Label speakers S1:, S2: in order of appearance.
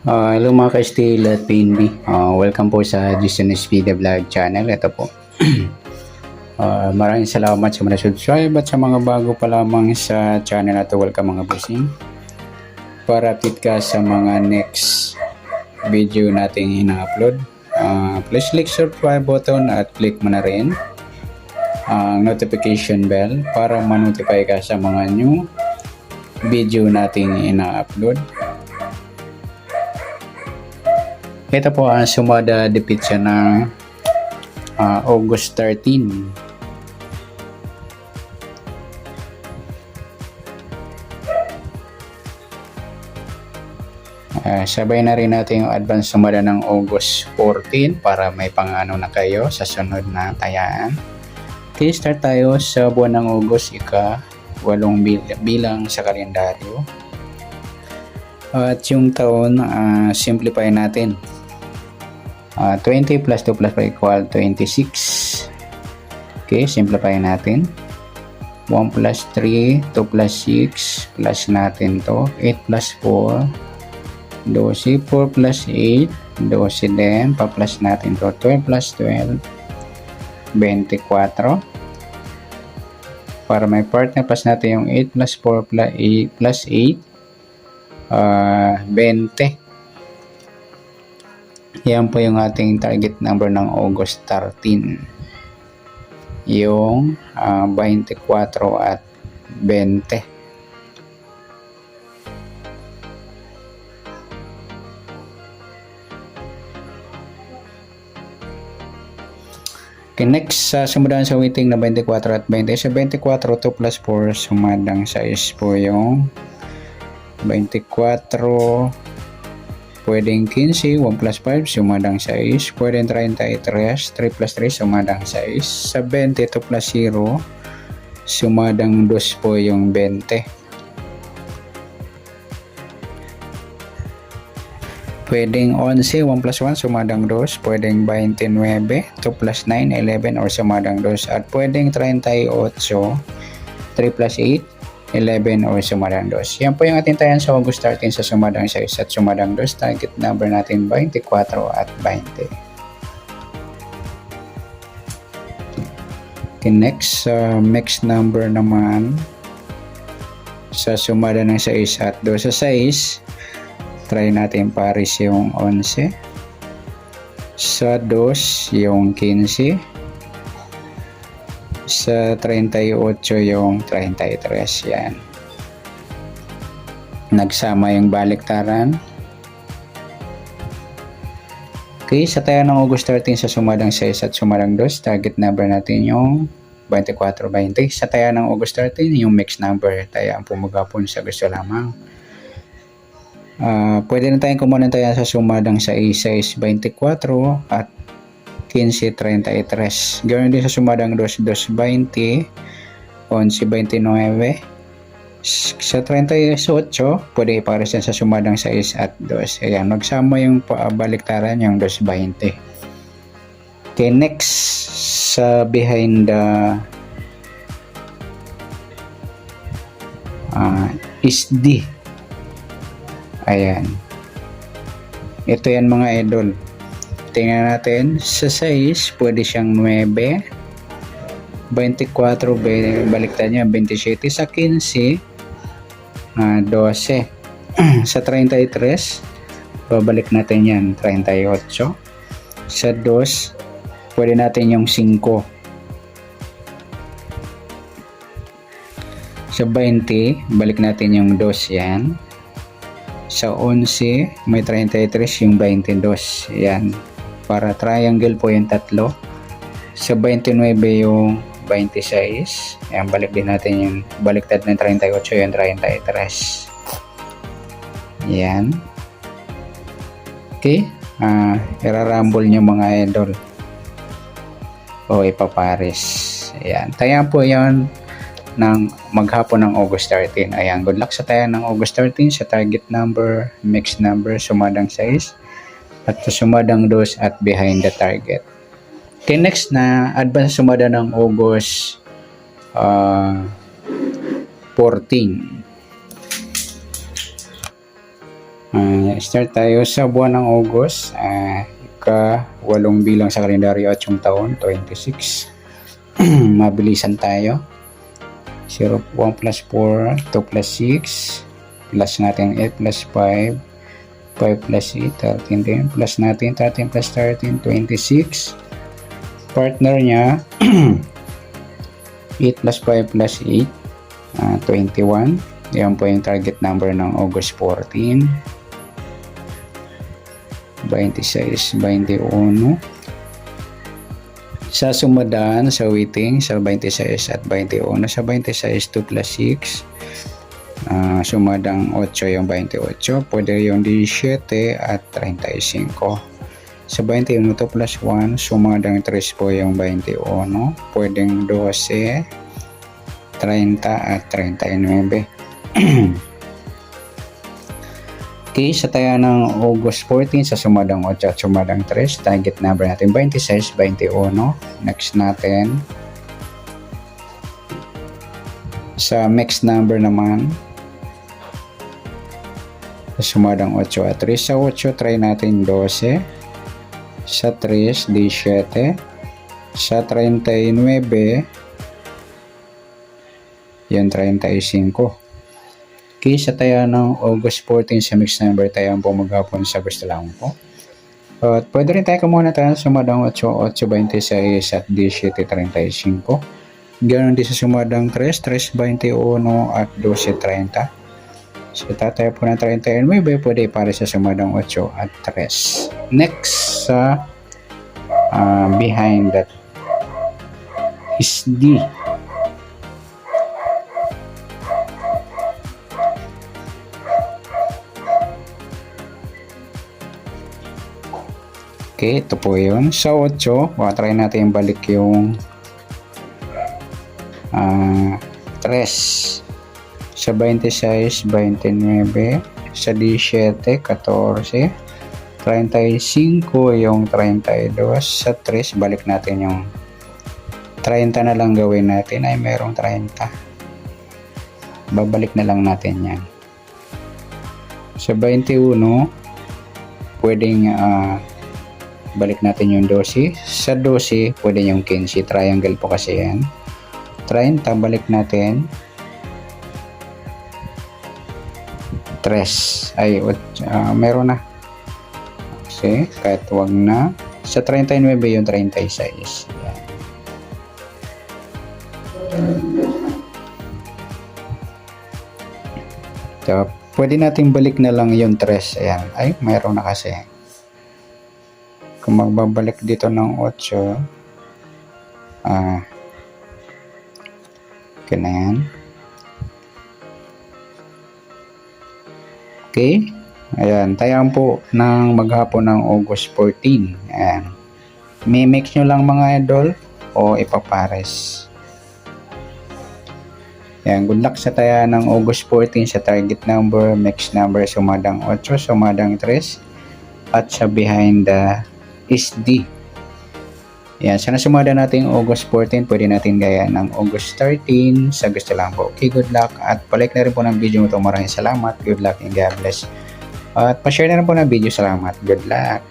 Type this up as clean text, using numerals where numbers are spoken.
S1: Hello mga ka-steel at PNB. Welcome po sa Jason Speed Vlog channel. Ito po. Maraming salamat sa mga subscribe at sa mga bago pa lamang sa channel na to. Welcome mga bossing. Para update ka sa mga next video nating ina-upload. Please click subscribe button at click mo na rin ang notification bell para ma-notify ka sa mga new video nating ina-upload. Ito po ang sumada dipit siya ng August 13. Sabay na rin natin yung advance sumada ng August 14 para may pangano na kayo sa sunod na tayaan. Okay, start tayo sa buwan ng August, ika-8 bilang sa kalendaryo. At yung taon, simplify natin. 20 plus 2 plus 5 equal 26. Okay, simplify natin. 1 plus 3, 2 plus 6, plus natin to. 8 plus 4, 12, 4 plus 8, 12 din. Pa-plus natin to. 12 plus 12, 24. Para may partner, plus natin yung 8 plus 4 plus 8, 20. Yan po yung ating target number ng August 13. Yung 24 at 20. Okay, next, sumadang sa waiting na 24 at 20. Sa 24, 2 plus 4, sumadang sa 6 po yung 24. Pwedeng 15, 1 plus 5, sumadang 6. Pwedeng 33, 3 plus 3, sumadang 6. Sa 20, 2 plus 0, sumadang 2 po yung 20. Pwedeng 11, 1 plus 1, sumadang 2. Pwedeng 29, 2 plus 9, 11, or sumadang 2. At pwedeng 38, 3 plus 8, 11 or sumadang 2. Yan po yung ating tayan sa August 13 sa sumadang 6 at sumadang 2. Target number natin 24 at 20. Okay, next, mixed number naman sa sumada ng 6 at 2. Sa 6, try natin pares yung 11. Sa 2, yung 15. Sa 38 yung 33. Yan. Nagsama yung baliktaran. Okay, sa tayo ng August 13 sa sumadang 6 at sumadang 2, target number natin yung 24-20. Sa tayo ng August 13, yung mixed number. Tayo ang pumagapon sa gusto lamang. Pwede na tayong kumunan tayo sa sumadang 6, 24 at 15-33. Gawin din sa sumadang 2-20, 11-29. Sa 38, pwede ipares sa sumadang 6 at 2. Ayan, magsama yung baliktaran yung 2-20. Okay, next, sa behind the is D. Ayan. Ito yan mga idol. Tingnan natin, sa 6, pwede siyang 9, 24, baliktad niya, 27, sa 15, 12, sa 33, babalik natin yan, 38, sa 2, pwede natin yung 5, sa 20, balik natin yung 2 yan, sa 11, may 33, yung 22, yan. Para triangle po yung tatlo. Sa 29 yung 26. Ayan, balik din natin yung baliktad ng 38 yung 33. Ayan. Okay. Irarambol nyo mga idol. O ipapares. Ayan. Tayan po yan ng maghapon ng August 13. Ayan. Good luck sa tayan ng August 13 sa target number, mixed number, sumadang 6. At sumadang 2 at behind the target. Okay, next na advance sumada ng August 14. Start tayo sa buwan ng August. Ika-8 bilang sa kalendaryo at yung taon, 26. Mabilisan tayo. 0, 1 plus 4, 2 plus 6, plus natin 8 plus 5, 5 plus 8, 13 din, plus natin 13 plus 13, 26. Partner niya, 8 plus 5 plus 8, 21. Yan po yung target number ng August 14. 26, 21. Sa sumadan, sa waiting, sa 26 at 21. Sa 26, 2 plus 6. Sumadang 8 yung 28. Pwede yung 17 at 35. Sa 21, 2 plus 1. Sumadang 3 po yung 21. Pwedeng 12, 30 at 39. Okay, sa taya ng August 14, sa sumadang 8 at sumadang 3, target number natin 26, 21. Next natin, sa mixed number naman, sa sumadang 8 at 3, sa 8, try natin 12, sa 3, 17, sa 39, yan 35. Okay, sa taya ng August 14 sa mixed number tayo ang maghapon sa gusto lang po. At pwede rin tayo kumuna tayo sa sumadang 8, 8, 26 at 17, 35. Ganoon din sa sumadang 3, 3, 21 at 12, 30. So tatayo po ng 39, pwede para sa sumadang 8 at 3. Next sa behind that is D. Okay, ito po yun. Sa 8, try natin balik yung 3. Sa 26, 29. Sa 17, 14. 35 yung 32. Sa 3, balik natin yung 30 na lang gawin natin. Ay, merong 30. Babalik na lang natin yan. Sa 21, pwedeng balik natin yung 12. Sa 12, pwede yung 15. Triangle po kasi yan. 30, balik natin. 3. Ay, meron na. Kasi, kahit wag na. Sa 39, yung 36. Yan. So, pwede natin balik na lang yung 3. Ayan. Ay, meron na kasi. Kung magbabalik dito ng 8, okay na yan. Okay, ayan, tayan po ng maghapon ng August 14. Ayan, mimix nyo lang mga idol o ipapares. Ayan, good luck sa taya ng August 14 sa target number, mix number, sumadang 8, sumadang 3, at sa behind the is D. Yan, sana sumada natin August 14, pwede natin gaya ng August 13 sa gusto lang po. Okay, good luck at palike na rin po ng video ito. Maraming salamat, good luck and God bless. At pa-share na rin po ng video, salamat, good luck.